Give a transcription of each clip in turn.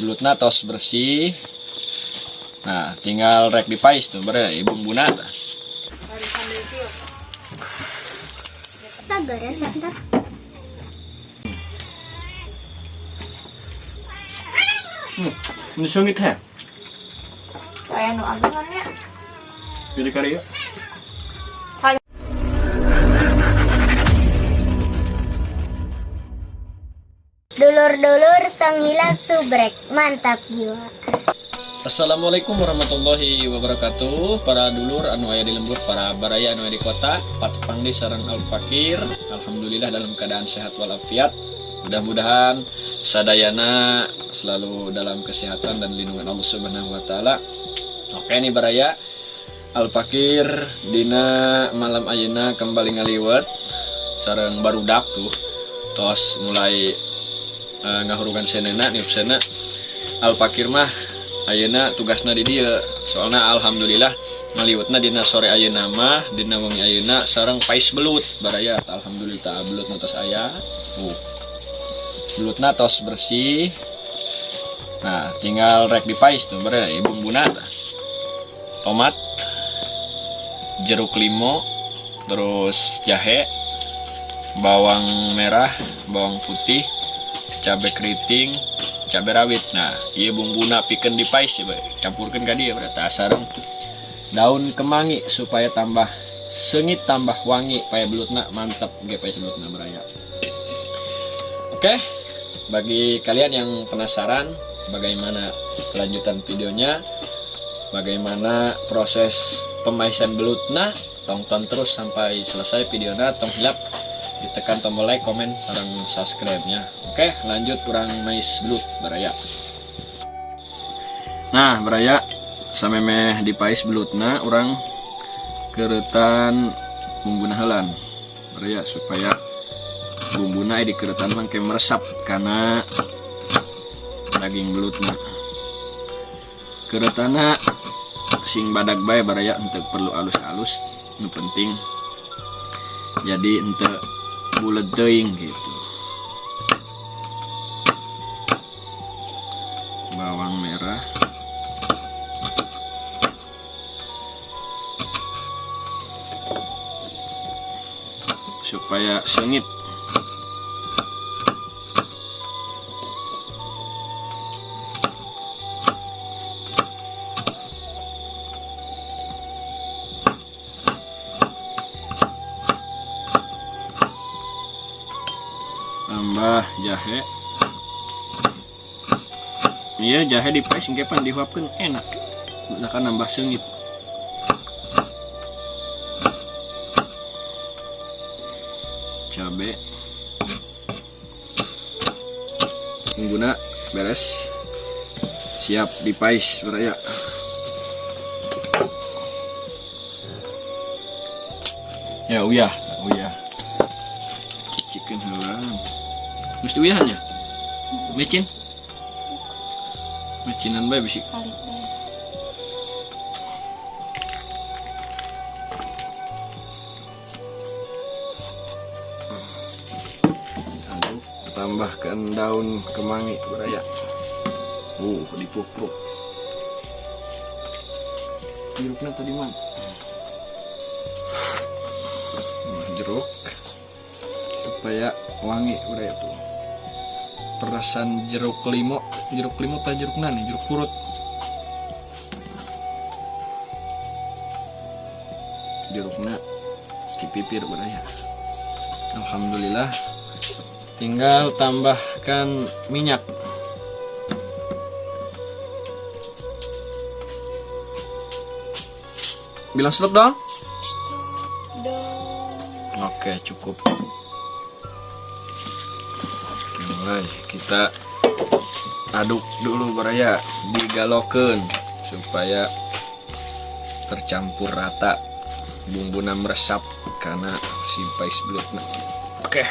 belutna tos bersih. Nah, tinggal rek dipais tuh bare bumbuna tah. Kita beres ya, ntar. Ini sungit he. Kayak nu agengannya. Pilih kari ya. Dulur-dulur tenghilap subrek, mantap jiwa. Assalamualaikum warahmatullahi wabarakatuh. Para dulur anu aya di lembur, para baraya anu aya di kota, Patepangdi sareng Al Fakir. Alhamdulillah dalam keadaan sehat walafiat. Mudah-mudahan sadayana selalu dalam kesehatan dan lindungan Allah Subhanahu wa taala. Oke nih baraya, Al Fakir dina malam ayeuna kembali ngaliwat sareng barudak tuh. Tos mulai ngahurugan senena niupsena. Al Fakir mah ayeuna tugasna di dieu. Soalna alhamdulillah ngaliwatna dina sore ayeuna mah, dina wengi ayeuna sareng pais belut baraya. Alhamdulillah ta belut tos aya. Belutna tos bersih. Nah, tinggal rek dipais tuh bare bumbuna tah. Tomat, jeruk limau, terus jahe, bawang merah, bawang putih, cabai keriting, cabai rawit. Nah, ieu bumbuna pikeun dipais ya, campurkeun ka dieu berarti sareng daun kemangi supaya tambah seungit, tambah wangi, supaya belutna mantep ge pais belutna beraya. Oke, bagi kalian yang penasaran bagaimana kelanjutan videonya, bagaimana proses pemaisan belutna, tonton terus sampai selesai videonya. Tong hilap ditekan tombol like, komen, sareng subscribe-nya. Oke, lanjut kurang mais belut baraya. Nah, baraya samemeh dipais belutna, urang keretan bumbuna heulan baraya supaya bumbuna di keretan mangke meresap karena daging belutna. Keretana sing badag bae baraya, henteu perlu alus-alus, nu penting jadi henteu bulet teuing gitu. Bawang merah, supaya seungit. Tambah jahe. Iya, jahe dipais engke pan dihuapkeun enak. Akan nambah seungit. Cabe. Bumbuna beres. Siap dipais baraya. Ya uyah. Cicikeun heulang. Mesti uyahannya. Micin. Micinan bae bisi. Tambahkan daun kemangi baraya. Dipupuk. Jeruknya tadi mana? Jeruk supaya wangi baraya tuh. Perasan jeruk limau tah jeruk nani, jeruk purut. Jeruknya dipipir baraya. Alhamdulillah. Tinggal tambahkan minyak. Bilang stop dong. Oke, cukup. Mulai kita aduk dulu baraya, digalokeun supaya tercampur rata, bumbuna meresap karena si pais belutna. Oke.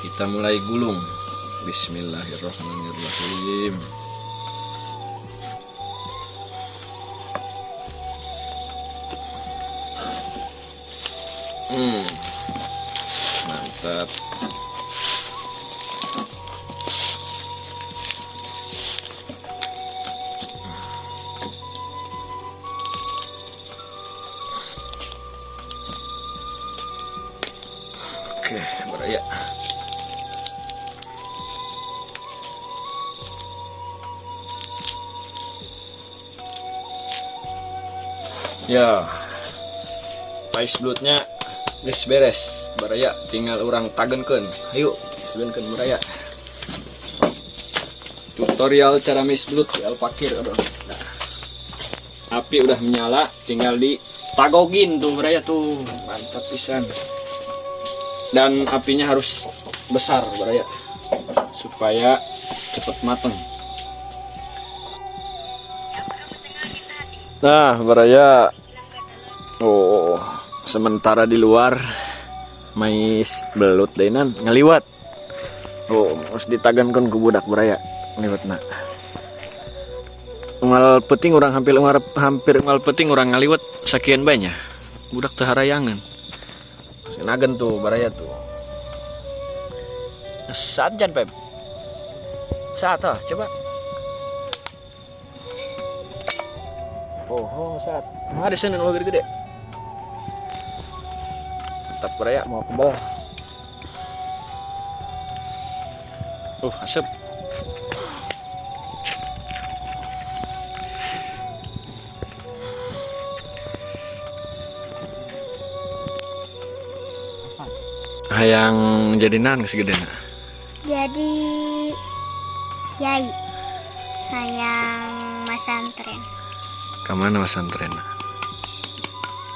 Kita mulai gulung. Bismillahirrahmanirrahim. Mantap. Oke, baraya. Ya, pais bloodnya geus beres. Baraya tinggal orang tagenkeun. Ayo, tagenkeun baraya. Tutorial cara miss blood di Alpakir. Nah, api udah menyala, tinggal ditagogin tuh baraya tuh. Mantap pisan. Dan apinya harus besar baraya supaya cepet mateng. Nah, baraya. Oh, sementara di luar mais belut dainan ngaliwat. Oh, harus ditagankan ke budak baraya ngaliwat nak. Ngal peting orang hampir ngal peting orang ngaliwat sakian banyak. Budak teu harayangan. Senagen tuh baraya tuh. Sajan Pep. Saat coba. Oh, saat. Ada sana nu gede-gede. Mantap baraya mau kebal. Asap. Hayang jadi nan segede na. Jadi yai hayang masantren. Kamana masantren?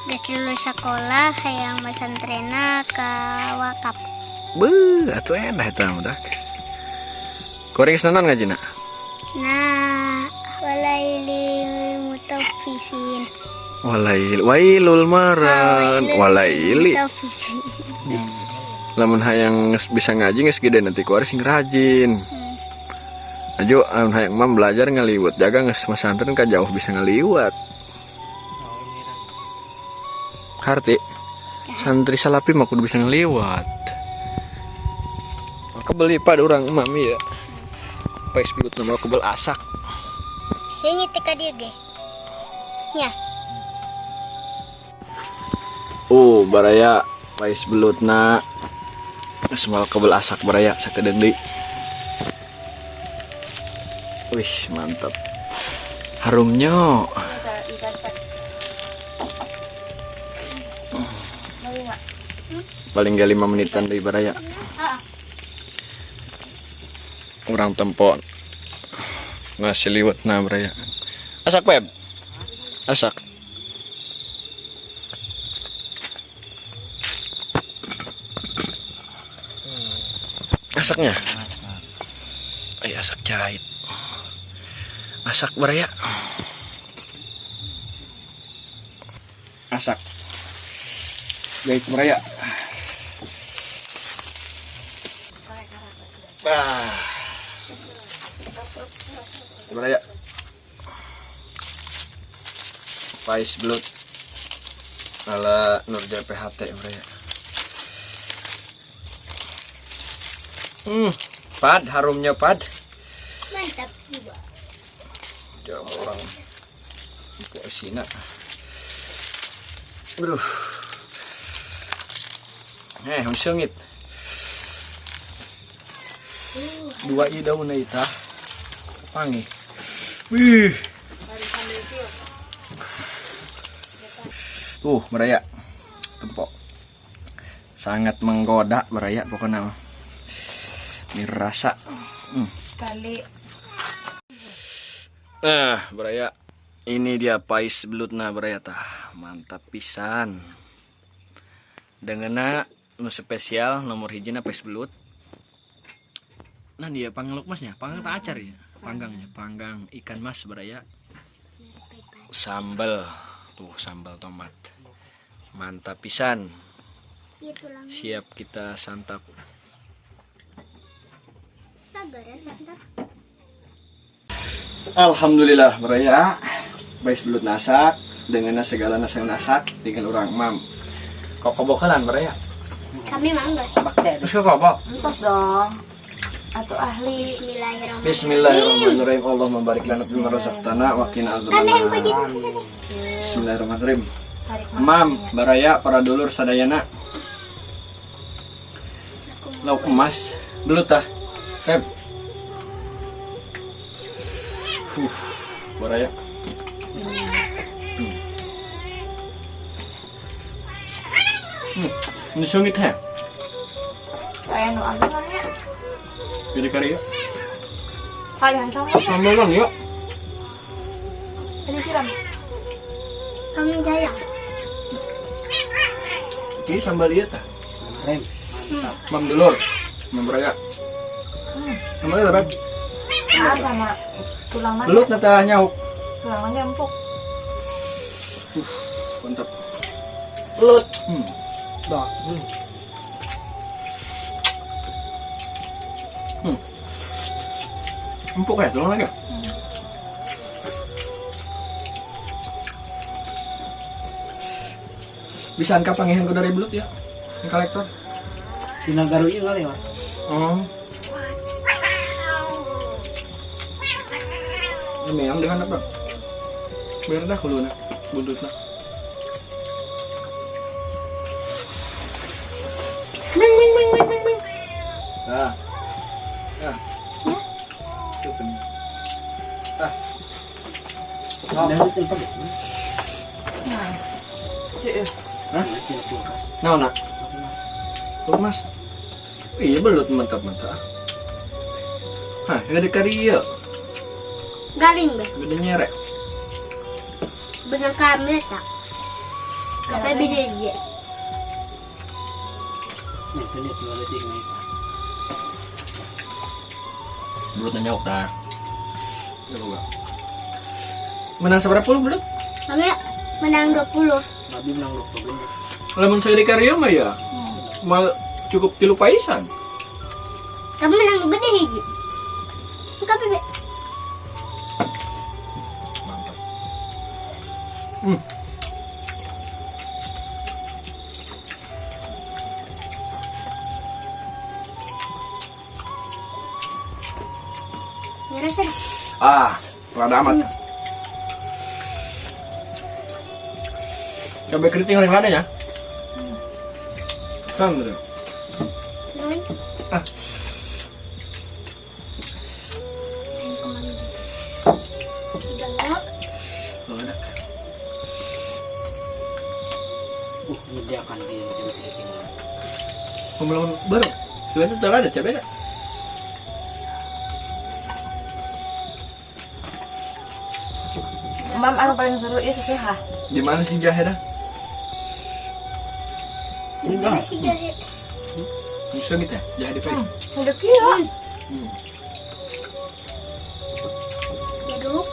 Geus lulus sekolah hayang masantrena ke wakaf. Beuh, atuh enak eta budak. Goreng senanan ngajina? Nah, walaili mutaffifin. Wailul maran, walaili. Mutaffifin. Lamun hayang bisa ngaji geus gede nanti kuari sing rajin. Ajo lamun hayang mam belajar ngaliwat, jaga geus masantren ka jauh bisa ngaliwat. Harti santri salapi mah kudu bisa ngaliwat. Maka beli pada orang mami ya. Pais bilut nama kebel asak. Singit ka dieu ge. Nya. Baraya pais belutna semal kebel asak baraya sakedeung deui. Wih, mantap. Harumnya. Paling gak 5 menitan dari baraya. Orang tempo ngasih liwat na baraya. Asak Pep. Asak. Asaknya. Asak jahit. Asak baraya. Asak. Jahit baraya. Baraya. Pais belut ala Nurja PHT baraya. Pad harumnya pad. Mantap juga. Jangan orang ke sini. Aduh. Sengit. Dua i daun ita. Pangi. Wih. Baraya. Tempok. Sangat menggoda baraya pokoknya. Dirasa. Kali. Nah, baraya. Ini dia pais belutna baraya tah. Mantap pisan. Dengan nu spesial nomor hijina pais belut. Nah dia panggang masnya, panggang tak acar ya, panggangnya, panggang ikan mas baraya, sambal, tuh sambal tomat, mantap pisan, siap kita santap. Alhamdulillah baraya, pais belut nasak, dengan segala nasi nasak, dengan orang mam, kok kobokalan baraya? Kami mangga. Terus kok kobok? Entos dong. Atau ahli. Bismillahirrahmanirrahim. Allah membarik lana bima razaqtana wa qina azabannar. Bismillahirrahmanirrahim. Mam, baraya para dulur sadayana. Lauk emas. Belut tah. Feb. Baraya. Ini sungit ha. Kayak nu agengannya. Jadi kari ya. Kalian sama. Sambalan yuk. Ini siram. Kami sayang. Ini sambal iya tah. Rem. Mam dulur. Mam Baraya. Sambalnya apa? Nah, sama tulangan. Belut nata nyauk. Tulangannya empuk. Mantap. Belut. Hmm. Dah. Empuk ya, tolong lagi. Bisa angka pangihan ko dari belut ya, yang kolektor. Pinagaru iya kali ya. Oh. Ini yang dihanap bang. Biar dah kuluna, buntutna. Ah. Ah. Cukup. Ah. Nah, itu tempat. Nah. Cek. Hah? Ini kulkas. Nah, nak. Oh, Mas. Iya belut mantap-mantap. Hah, gede kari ya. Galing be. Gede nyerek. Benang kami tak. Apa beda dia? Nih, ini tuh ada di sini. Belutnya nyauk dah. Coba. Menang seberapa puluh belut? Kami menang 20. Babi menang 20 gini. Lamun saya di karya mah ya. Mal cukup 3 paisan. Kami menang gede hiji. Kami be. Mantap. Nyerah sana. Ah, rada amat. Cabai keriting yang ada ya? Kan gitu. Nun. Ah. Jangan. Oh, ada. Menyediakan dia macam itu. Pembelawan baru. Sudah itu ada cabai tak? Mam, anu paling seru ya sesuha. Di mana sih jahe dah? Mana sih jahe? Bisa gitu ya? Jahe di pais. Udah kia. Aduk.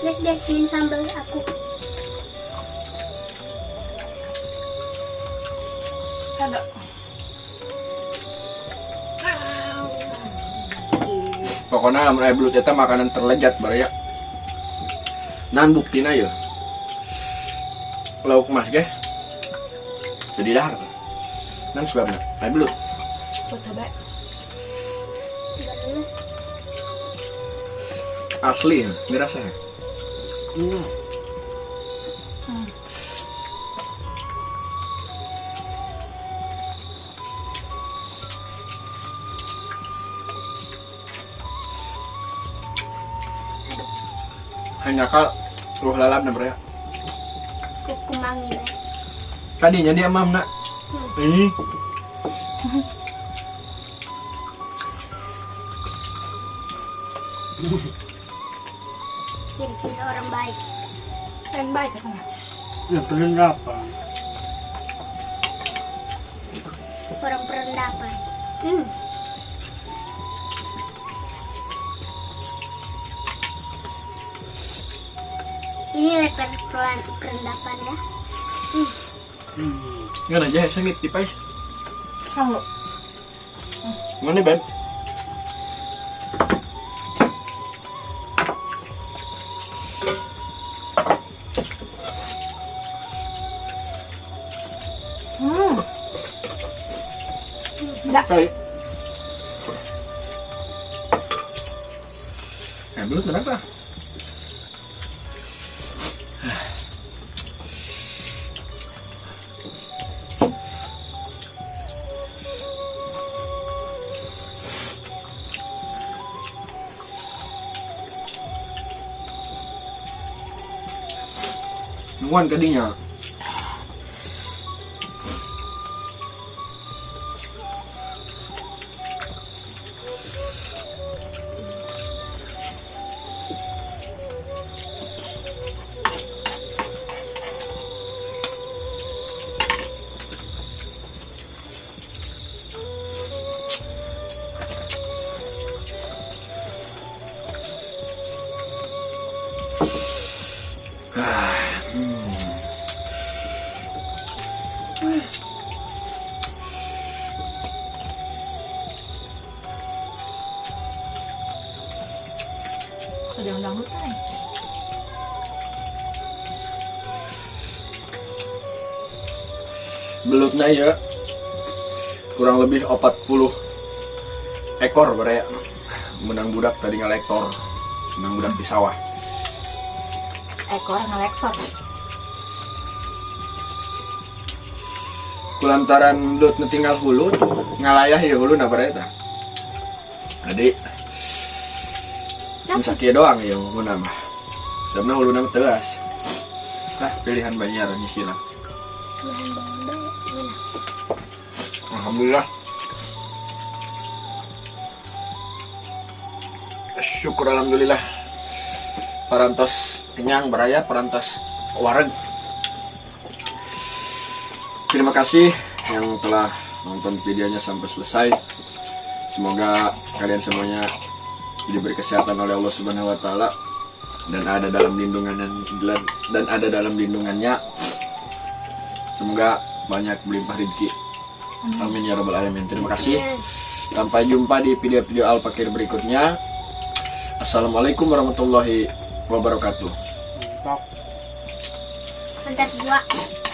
Let's deh, ini sambal aku. Ada. Pokoknya lamun aya belut eta makanan terlezat baraya. Nan buktina ya. Lauk mas ge. Jadi dahar. Nan sebabna aya belut. Buat coba. Asli ya, ngerasa ya. Enggak. Hanya kal ruh lalap na baraya. Kukumangi be. Tadinya dia mam nak. Ih. Kira-kira orang baik. Yang baik kan? Ya belum apa. Orang perendapan. Ini leper perendapan ya. Ngana jahe sengit di pais. Sanggup. Mana Ben? Enggak. Kali. Belut kenapa? Bukan kadinya. Ada yang dangdut kan? Belutnya ya kurang lebih 40 ekor bare menang budak tadi ngalektor menang budak di sawah. Ekor ngelektor. Kulantaran belut tinggal hulu tuh ngalayah ya hulu na bare tah. Jadi sakia doang ya guna mah. Sebenarnya hulu nama tegas. Nah, pilihan banyak nyisilah. Bahan bambu mana? Alhamdulillah. Syukur alhamdulillah. Parantos kenyang beraya, parantos wareg. Terima kasih yang telah nonton videonya sampai selesai. Semoga kalian semuanya diberi kesehatan oleh Allah Subhanahu wa taala dan ada dalam lindungannya. Semoga banyak berlimpah rezeki. Amin ya rabbal alamin. Terima kasih. Sampai jumpa di video-video Al-Fakir berikutnya. Assalamualaikum warahmatullahi wabarakatuh. Mantap. Mantap 2.